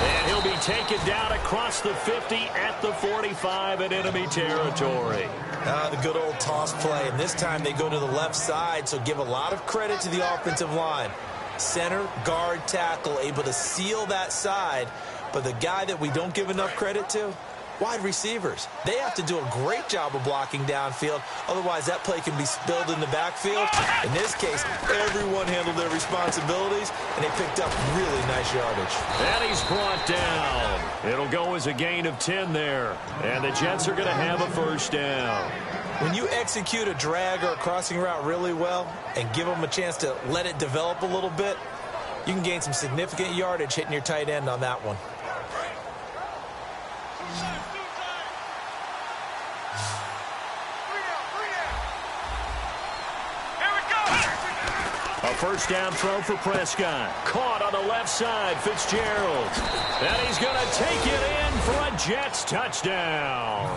And he'll be taken down across the 50 at the 45 in enemy territory. The good old toss play. And this time they go to the left side, so give a lot of credit to the offensive line. Center, guard, tackle, able to seal that side. But the guy that we don't give enough credit to, wide receivers. They have to do a great job of blocking downfield. Otherwise, that play can be spilled in the backfield. In this case, everyone handled their responsibilities, and they picked up really nice yardage. And he's brought down. It'll go as a gain of 10 there. And the Jets are going to have a first down. When you execute a drag or a crossing route really well and give them a chance to let it develop a little bit, you can gain some significant yardage hitting your tight end on that one. A first down throw for Prescott. Caught on the left side, Fitzgerald. And he's going to take it in for a Jets touchdown.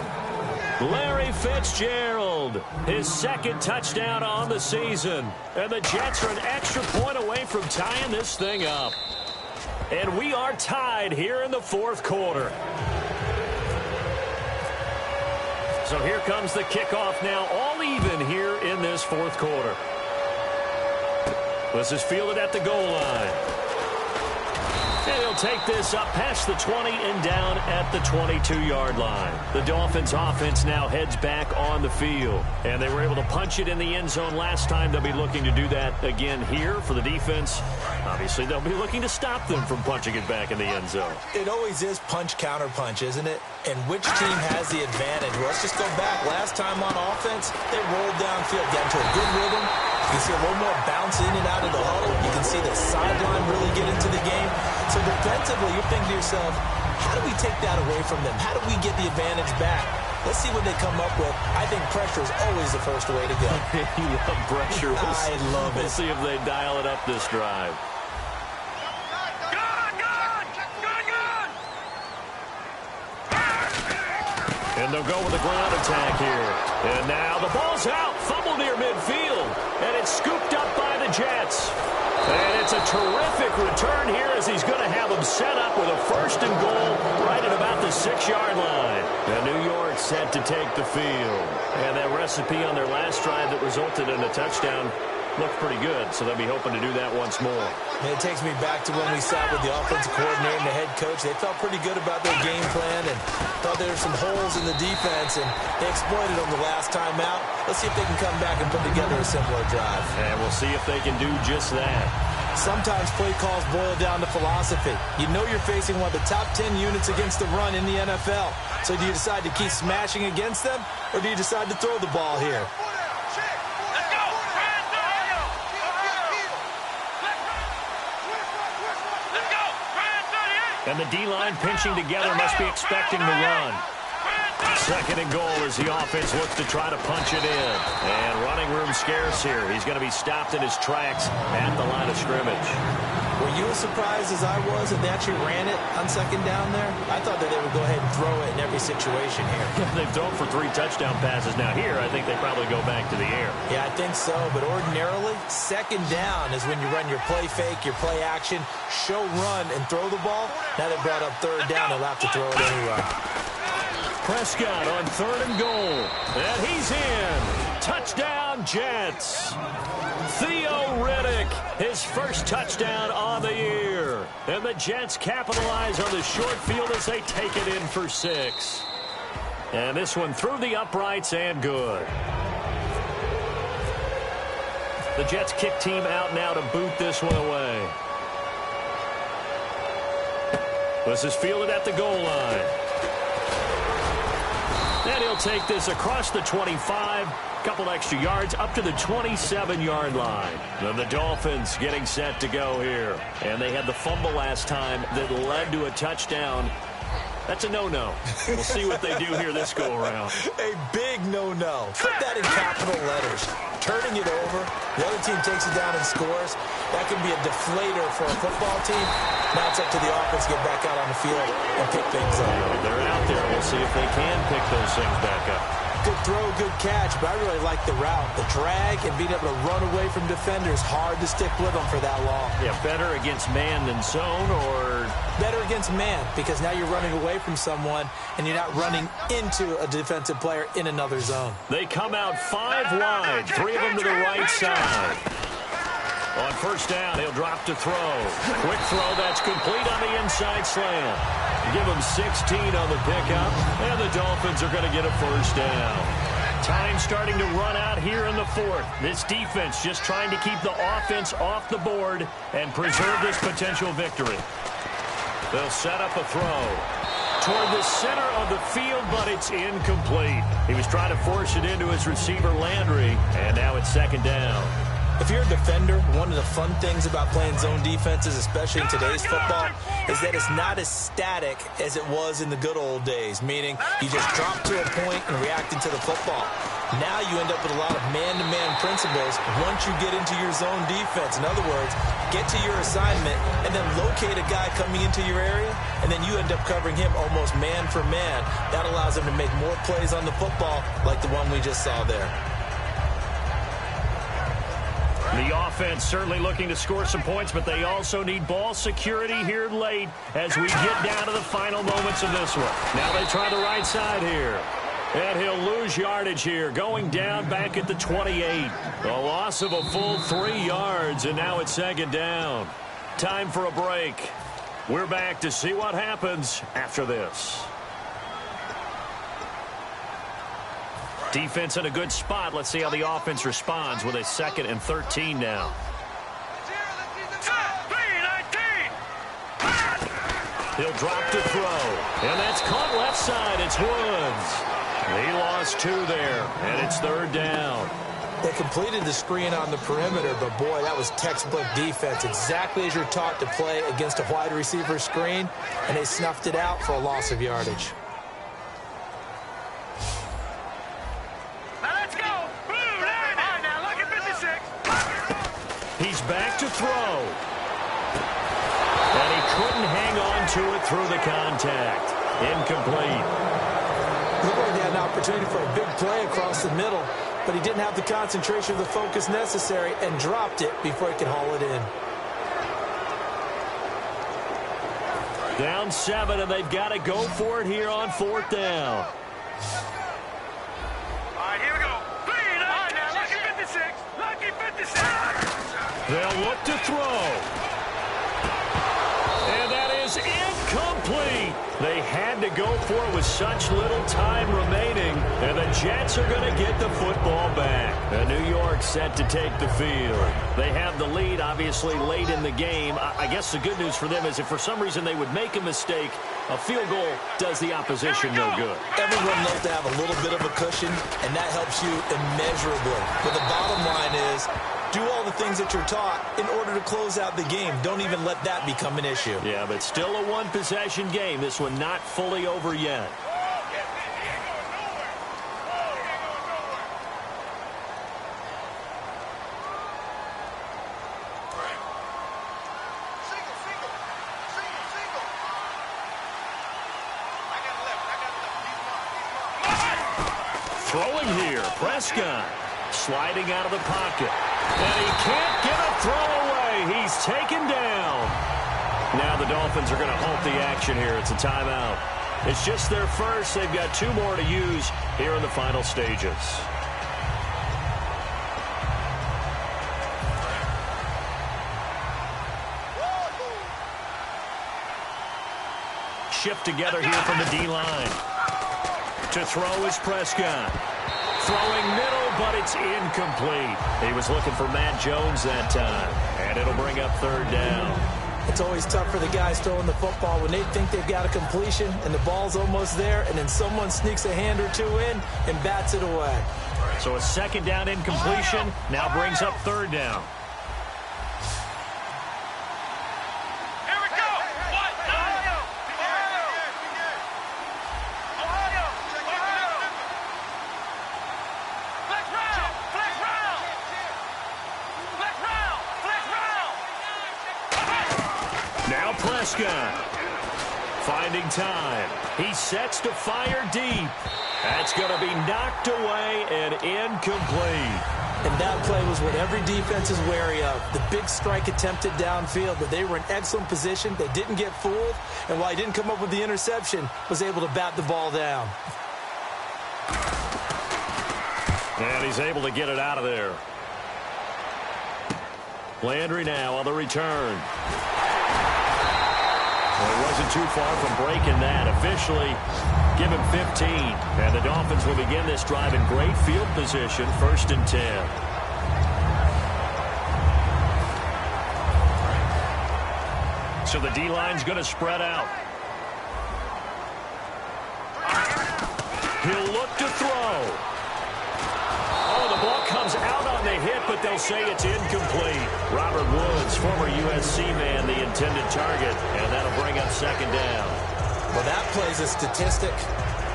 Larry Fitzgerald, his 2nd touchdown on the season. And the Jets are an extra point away from tying this thing up. And we are tied here in the 4th quarter. So here comes the kickoff now, all even here in this 4th quarter. This is fielded at the goal line. And he'll take this up past the 20 and down at the 22-yard line. The Dolphins offense now heads back on the field. And they were able to punch it in the end zone last time. They'll be looking to do that again here for the defense. Obviously, they'll be looking to stop them from punching it back in the end zone. It always is punch, counter punch, isn't it? And which team has the advantage? Well, let's just go back. Last time on offense, they rolled downfield, got into a good rhythm. You can see a little more bounce in and out of the huddle. You can see the sideline really get into the game. So defensively, you're thinking to yourself, how do we take that away from them? How do we get the advantage back? Let's see what they come up with. I think pressure is always the first way to go. You love pressure. I love it. We'll see if they dial it up this drive. And they'll go with a ground attack here. And now the ball's out. Fumble near midfield. And it's scooped up by the Jets. And it's a terrific return here as he's going to have them set up with a 1st and goal right at about the 6-yard line. And New York set to take the field. And that recipe on their last drive that resulted in a touchdown looked pretty good, so they'll be hoping to do that once more. And it takes me back to when we sat with the offensive coordinator and the head coach. They felt pretty good about their game plan and thought there were some holes in the defense, and they exploited them the last time out. Let's see if they can come back and put together a similar drive. And we'll see if they can do just that. Sometimes play calls boil down to philosophy. You know you're facing one of the top 10 units against the run in the NFL. So do you decide to keep smashing against them, or do you decide to throw the ball here? And the D-line pinching together must be expecting the run. 2nd and goal as the offense looks to try to punch it in. And running room scarce here. He's going to be stopped in his tracks at the line of scrimmage. Were you as surprised as I was that they actually ran it on 2nd down there? I thought that they would go ahead and throw it in every situation here. They've thrown for 3 touchdown passes. Now here, I think they probably go back to the air. Yeah, I think so. But ordinarily, 2nd down is when you run your play fake, your play action, show run, and throw the ball. Now they brought up 3rd down. They'll have to throw it anyway. Prescott on 3rd and goal. And he's in. Touchdown, Jets. Theo Riddick, his 1st touchdown on the year. And the Jets capitalize on the short field as they take it in for 6. And this one through the uprights and good. The Jets kick team out now to boot this one away. This is fielded at the goal line. And he'll take this across the 25, couple extra yards up to the 27-yard line. And the Dolphins getting set to go here. And they had the fumble last time that led to a touchdown. That's a no-no. We'll see what they do here this go-around. A big no-no. Put that in capital letters. Turning it over, the other team takes it down and scores. That can be a deflator for a football team. Now it's up to the offense to get back out on the field and pick things up. They're out there. We'll see if they can pick those things back up. Good throw, good catch, but I really like the route. The drag and being able to run away from defenders, hard to stick with them for that long. Yeah, better against man than zone, or better against man, because now you're running away from someone and you're not running into a defensive player in another zone. They come out 5 wide, 3 of them to the right side. On first down, he'll drop to throw. Quick throw, that's complete on the inside slant. Give him 16 on the pickup, and the Dolphins are going to get a first down. Time starting to run out here in the fourth. This defense just trying to keep the offense off the board and preserve this potential victory. They'll set up a throw toward the center of the field, but it's incomplete. He was trying to force it into his receiver, Landry, and now it's second down. If you're a defender, one of the fun things about playing zone defenses, especially in today's football, is that it's not as static as it was in the good old days, meaning you just drop to a point and react into the football. Now you end up with a lot of man-to-man principles once you get into your zone defense. In other words, get to your assignment and then locate a guy coming into your area, and then you end up covering him almost man for man. That allows him to make more plays on the football like the one we just saw there. The offense certainly looking to score some points, but they also need ball security here late as we get down to the final moments of this one. Now they try the right side here. And he'll lose yardage here, going down back at the 28. A loss of a full 3 yards, and now it's second down. Time for a break. We're back to see what happens after this. Defense in a good spot. Let's see how the offense responds with a 2nd and 13 now. He'll drop to throw. And that's caught left side. It's Woods. He lost 2 there, and it's 3rd down. They completed the screen on the perimeter, but boy, that was textbook defense. Exactly as you're taught to play against a wide receiver screen, and they snuffed it out for a loss of yardage. He's back to throw. And he couldn't hang on to it through the contact. Incomplete. Looked like he had an opportunity for a big play across the middle, but he didn't have the concentration or the focus necessary and dropped it before he could haul it in. Down 7, and they've got to go for it here on 4th down. All right, here we go. Now, lucky 56. Lucky 56. They'll look to throw. And that is incomplete. They had to go for it with such little time remaining. And the Jets are going to get the football back. And New York set to take the field. They have the lead, obviously, late in the game. I guess the good news for them is if for some reason they would make a mistake, a field goal does the opposition no good. Everyone loves to have a little bit of a cushion, and that helps you immeasurably. But the bottom line is, do all the things that you're taught in order to close out the game. Don't even let that become an issue. Yeah, but still a one-possession game. This one not fully over yet. Throwing here, Prescott sliding out of the pocket. And he can't get a throw away. He's taken down. Now the Dolphins are going to halt the action here. It's a timeout. It's just their first. They've got 2 more to use here in the final stages. Shift together here from the D-line. To throw is Prescott. Throwing middle, but it's incomplete. He was looking for Matt Jones that time, and it'll bring up 3rd down. It's always tough for the guys throwing the football when they think they've got a completion and the ball's almost there, and then someone sneaks a hand or two in and bats it away. So a second down incompletion now brings up third down. Here we go. What? Ohio. Ohio. Flex round. Flex round. Flex round. Flex round. Now Prescott finding time. He sets to fire deep. That's going to be knocked away and incomplete. And that play was what every defense is wary of. The big strike attempted downfield, but they were in excellent position. They didn't get fooled, and while he didn't come up with the interception, was able to bat the ball down. And he's able to get it out of there. Landry now on the return. Well, he wasn't too far from breaking that. Officially, give him 15. And the Dolphins will begin this drive in great field position, 1st and 10. So the D-line's going to spread out. He'll look to throw. Oh, the ball comes out on the hit, but they'll say it's incomplete. Robert Woods, former USC man, the intended target, and that'll bring up second down. Well, that play's a statistic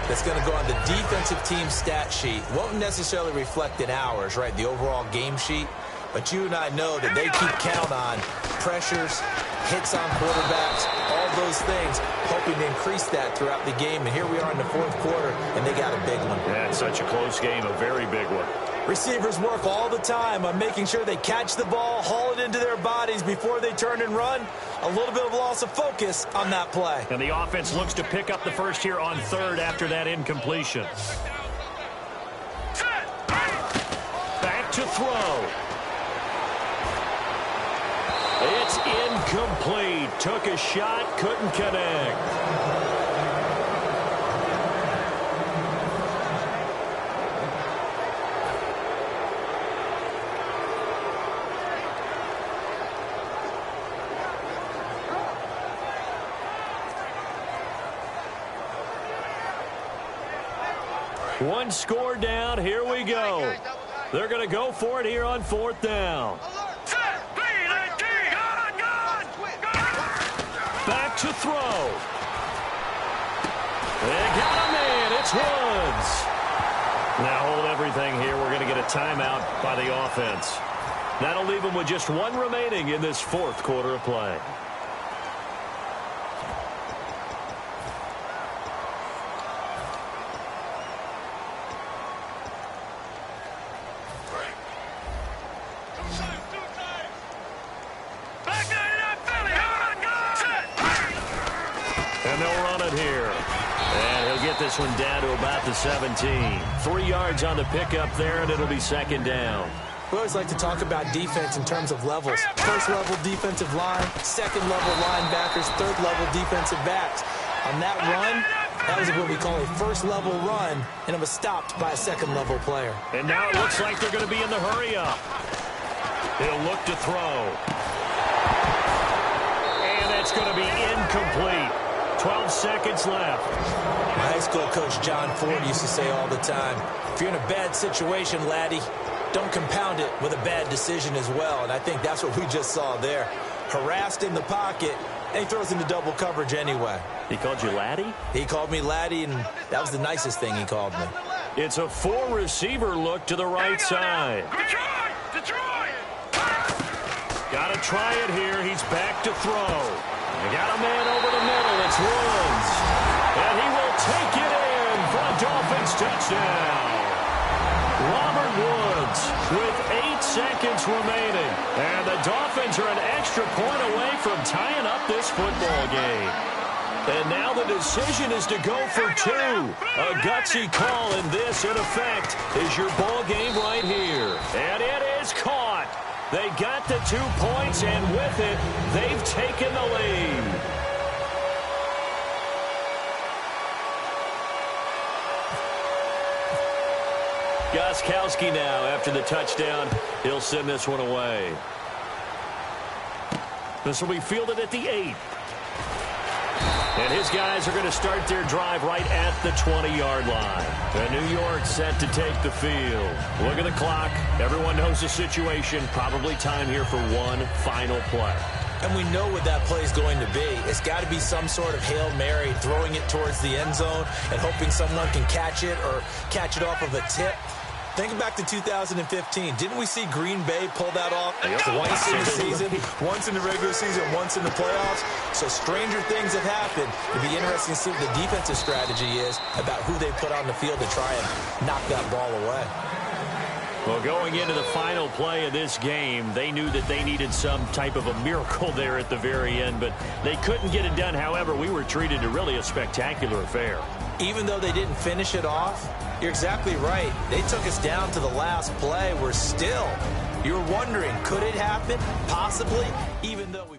that's going to go on the defensive team stat sheet. Won't necessarily reflect in ours, right, the overall game sheet. But you and I know that they keep count on pressures, hits on quarterbacks, all those things, hoping to increase that throughout the game. And here we are in the 4th quarter, and they got a big one. Yeah, it's such a close game, a very big one. Receivers work all the time on making sure they catch the ball, haul it into their bodies before they turn and run. A little bit of loss of focus on that play. And the offense looks to pick up the first here on 3rd after that incompletion. Back to throw. It's incomplete. Took a shot, couldn't connect. One score down. Here we go. They're going to go for it here on 4th down. Back to throw. They got a man. It's Woods. Now hold everything here. We're going to get a timeout by the offense. That'll leave them with just one remaining in this 4th quarter of play. And they'll run it here. And he'll get this one down to about the 17. 3 yards on the pickup there, and it'll be second down. We always like to talk about defense in terms of levels. 1st level defensive line, 2nd level linebackers, 3rd level defensive backs. On that run, that was what we call a 1st level run, and it was stopped by a 2nd level player. And now it looks like they're going to be in the hurry up. He'll look to throw. And that's going to be incomplete. 12 seconds left. My high school coach John Ford used to say all the time, if you're in a bad situation, laddie, don't compound it with a bad decision as well. And I think that's what we just saw there. Harassed in the pocket, and he throws into double coverage anyway. He called you laddie? He called me laddie, and that was the nicest thing he called me. It's a 4-receiver look to the right side. Detroit! Got to try it here. He's back to throw. They got a man over the middle. It's Woods. And he will take it in for a Dolphins touchdown. Robert Woods with 8 seconds remaining. And the Dolphins are an extra point away from tying up this football game. And now the decision is to go for 2. A gutsy call, and this, in effect, is your ball game right here. And it is caught. They got the 2 points, and with it, they've taken the lead. Gostkowski now, after the touchdown, he'll send this one away. This will be fielded at the 8. And his guys are going to start their drive right at the 20-yard line. And New York set to take the field. Look at the clock. Everyone knows the situation. Probably time here for one final play. And we know what that play is going to be. It's got to be some sort of Hail Mary, throwing it towards the end zone and hoping someone can catch it or catch it off of a tip. Think back to 2015. Didn't we see Green Bay pull that off twice in the season? Once in the regular season, once in the playoffs. So stranger things have happened. It'd be interesting to see what the defensive strategy is about who they put on the field to try and knock that ball away. Well, going into the final play of this game, they knew that they needed some type of a miracle there at the very end, but they couldn't get it done. However, we were treated to really a spectacular affair. Even though they didn't finish it off, you're exactly right. They took us down to the last play. We're still, you're wondering, could it happen? Possibly, even though we